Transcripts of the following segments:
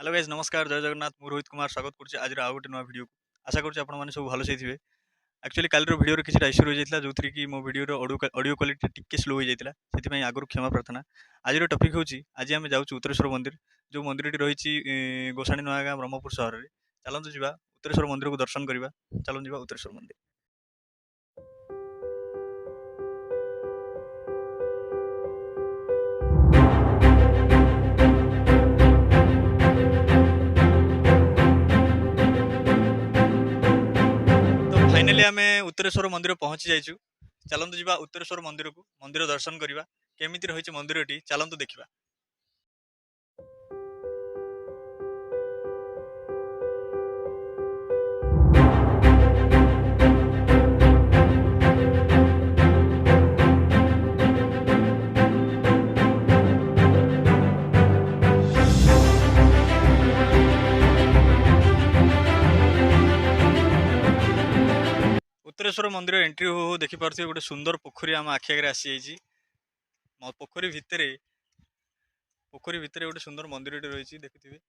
Hello guys नमस्कार जय जगन्नाथ मु रोहित कुमार स्वागत करुच्ची आज आउ गोटे नुआ वीडियो आशा करुच्ची आपण मैंने सब भलसे थी एक्चुअली कल वीडियो किसी इश्यू रही जाता जो थी कि मो वीडियो ऑडियो क्वालिटी टिके स्लो हो जाता से आगुरी क्षमा प्रार्थना। आज टपिक हूँ आज आम जाऊँ उत्तरेश्वर मंदिर जो मंदिर रही गोसाणी नुआगाँ ब्रह्मपुर सहर में। चलतु जा उत्तरेश्वर मंदिर को दर्शन करवा। चलतु जा उत्तरेश्वर मंदिर। फाइनाली आम उत्तरेश्वर मंदिर पहुंची जाइछु। चलतु जा उत्तरेश्वर मंदिर को मंदिर दर्शन करवा केमिति रही मंदिरटी चलतु देखा। उत्तरेश्वर मंदिर एंट्री हो देखिपे गोटे सुंदर पोखरी आम आखि आगे आसी जाइए। पोखरी भितर गोटे सुंदर मंदिर रही देखुथिबे।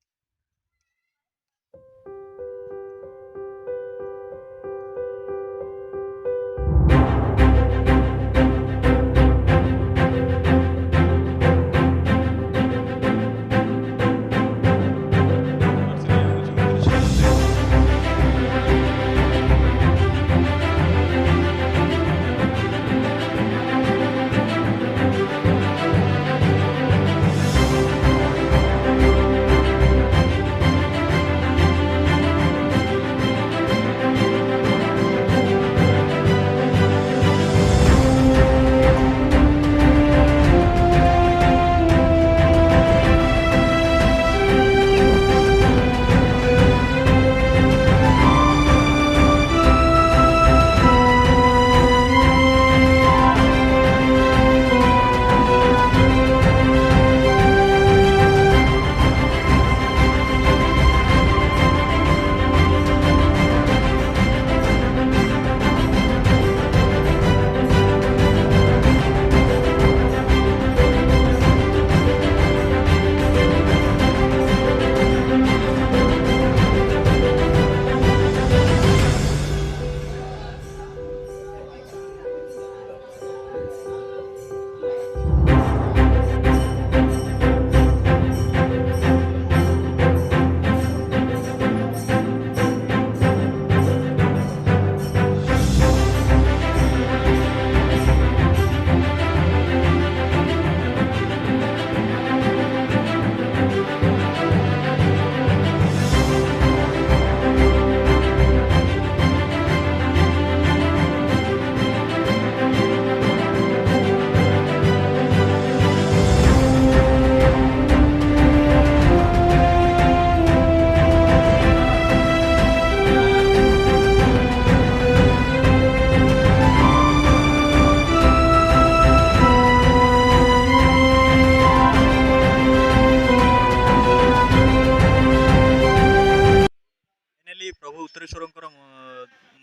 प्रभु उत्तरेश्वर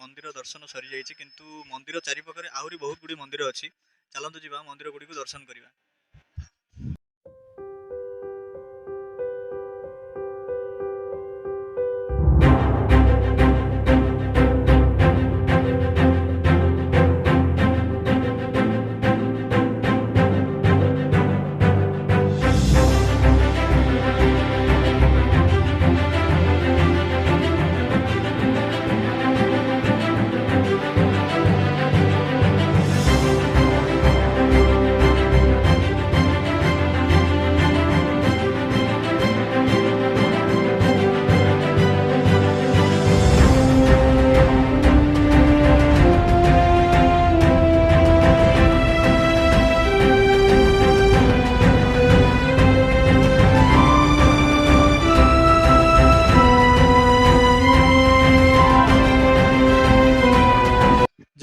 मंदिर दर्शन सरी जाइए किंतु मंदिर चारिपाखे आहरी बहुत गुड़ी मंदिर अच्छी। चलतु जा मंदिर गुड़ी को दर्शन करवा।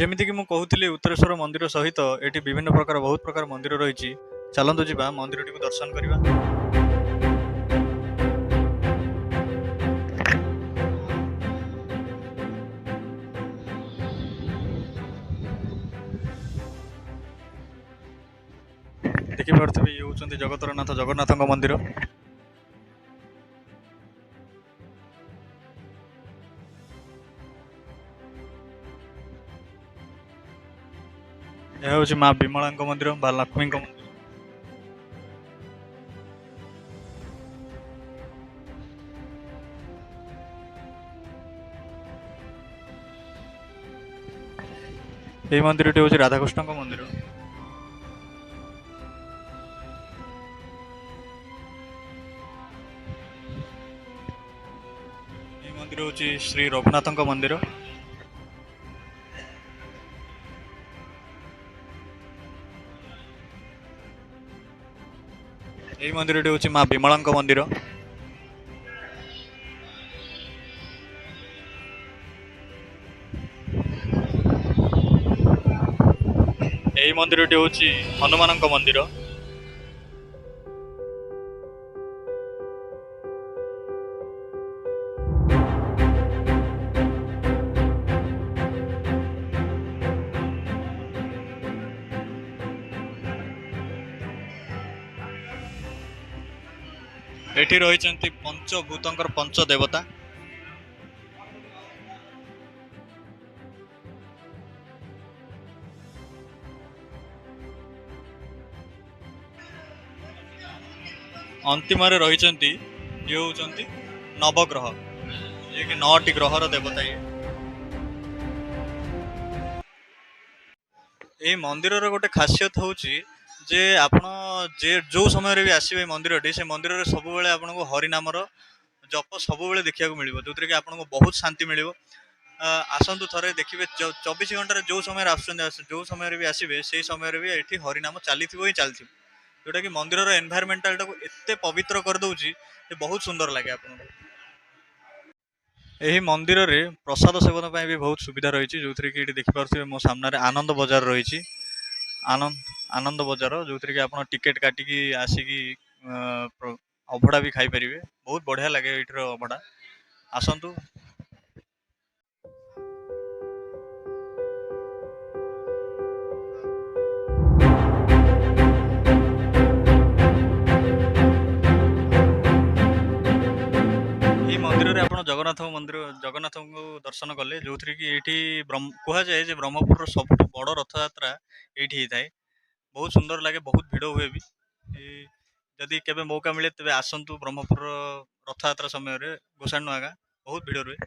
जमीक मुझे उत्तरेश्वर मंदिर सहित ये विभिन्न प्रकार बहुत प्रकार मंदिर रही। चलतु जा मंदिर टी दर्शन करवा। देखिपे ये हूँ जगतर नाथ जगन्नाथ मंदिर। ଏହା ହେଉଛି ମା ବିମଳାଙ୍କ ମନ୍ଦିର ବା ଲକ୍ଷ୍ମୀଙ୍କ ମନ୍ଦିର। ଏହି ମନ୍ଦିରଟି ହେଉଛି ରାଧାକୃଷ୍ଣଙ୍କ ମନ୍ଦିର। ଏହି ମନ୍ଦିର ହେଉଛି ଶ୍ରୀ ରଘୁନାଥଙ୍କ ମନ୍ଦିର। ଏହି ମନ୍ଦିରଟି ହେଉଛି ମା ବିମଳାଙ୍କ ମନ୍ଦିର। ଏହି ମନ୍ଦିରଟି ହେଉଛି ହନୁମାନଙ୍କ ମନ୍ଦିର। ଏଠି ରହିଛନ୍ତି ପଞ୍ଚଭୂତଙ୍କର ପଞ୍ଚ ଦେବତା। ଅନ୍ତିମରେ ରହିଛନ୍ତି ଇଏ ହେଉଛନ୍ତି ନବଗ୍ରହ, ଯିଏକି 9ଟି ଗ୍ରହର ଦେବତା ଇଏ। ଏହି ମନ୍ଦିରର ଗୋଟେ ଖାସିୟତ ହେଉଛି ଯେ ଆପଣ ଯେଉଁ ସମୟରେ ବି ଆସିବେ ମନ୍ଦିରଟି, ସେ ମନ୍ଦିରରେ ସବୁବେଳେ ଆପଣଙ୍କୁ ହରିନାମର ଜପ ସବୁବେଳେ ଦେଖିବାକୁ ମିଳିବ, ଯେଉଁଥିରେ କି ଆପଣଙ୍କୁ ବହୁତ ଶାନ୍ତି ମିଳିବ। ଆସନ୍ତୁ ଥରେ ଦେଖିବେ, 24 ଘଣ୍ଟାରେ ଯେଉଁ ସମୟରେ ଆସୁଛନ୍ତି, ଯେଉଁ ସମୟରେ ବି ଆସିବେ, ସେଇ ସମୟରେ ବି ଏଠି ହରିନାମ ଚାଲିଥିବ ହିଁ ଚାଲିଥିବ, ଯେଉଁଟାକି ମନ୍ଦିରର ଏନଭାୟରମେଣ୍ଟାଲଟାକୁ ଏତେ ପବିତ୍ର କରିଦେଉଛି ଯେ ବହୁତ ସୁନ୍ଦର ଲାଗେ ଆପଣଙ୍କୁ। ଏହି ମନ୍ଦିରରେ ପ୍ରସାଦ ସେବନ ପାଇଁ ବି ବହୁତ ସୁବିଧା ରହିଛି, ଯେଉଁଥିରେ କି ଏଠି ଦେଖିପାରୁଥିବେ ମୋ ସାମ୍ନାରେ ଆନନ୍ଦ ବଜାର ରହିଛି। ଆନନ୍ଦ ବଜାର, ଯେଉଁଥିରେ କି ଆପଣ ଟିକେଟ କାଟିକି ଆସିକି ଅଭଡ଼ା ବି ଖାଇପାରିବେ। ବହୁତ ବଢ଼ିଆ ଲାଗେ ଏଇଠିର ଅଭଡ଼ା। ଆସନ୍ତୁ। ଏହି ମନ୍ଦିରରେ ଆପଣ ଜଗନ୍ନାଥଙ୍କୁ ଦର୍ଶନ କଲେ, ଯେଉଁଥିରେ କି ଏଇଠି କୁହାଯାଏ ଯେ ବ୍ରହ୍ମପୁରର ସବୁଠୁ ବଡ଼ ରଥଯାତ୍ରା ଏଇଠି ହେଇଥାଏ। ବହୁତ ସୁନ୍ଦର ଲାଗେ, ବହୁତ ଭିଡ଼ ହୁଏ ବି। ଯଦି କେବେ ମୌକା ମିଳେ ତେବେ ଆସନ୍ତୁ ବ୍ରହ୍ମପୁରର ରଥଯାତ୍ରା ସମୟରେ ଗୋସାଣୀ ନୂଆଗାଁ, ବହୁତ ଭିଡ଼ ରୁହେ।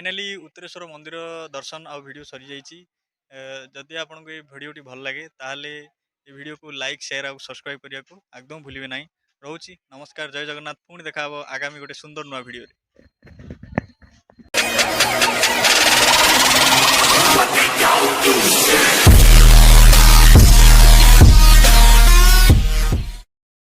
फाइनाली उत्तरेश्वर मंदिर दर्शन आ वीडियो सरी जाइए। जदि आपको ये वीडियोटी भल लगे ताहले ये वीडियो को लाइक शेयर और सब्सक्राइब करने को एकदम भूलिए ना। रोची नमस्कार, जय जगन्नाथ। पुणी देखा आगामी गोटे सुंदर नुआ वीडियो।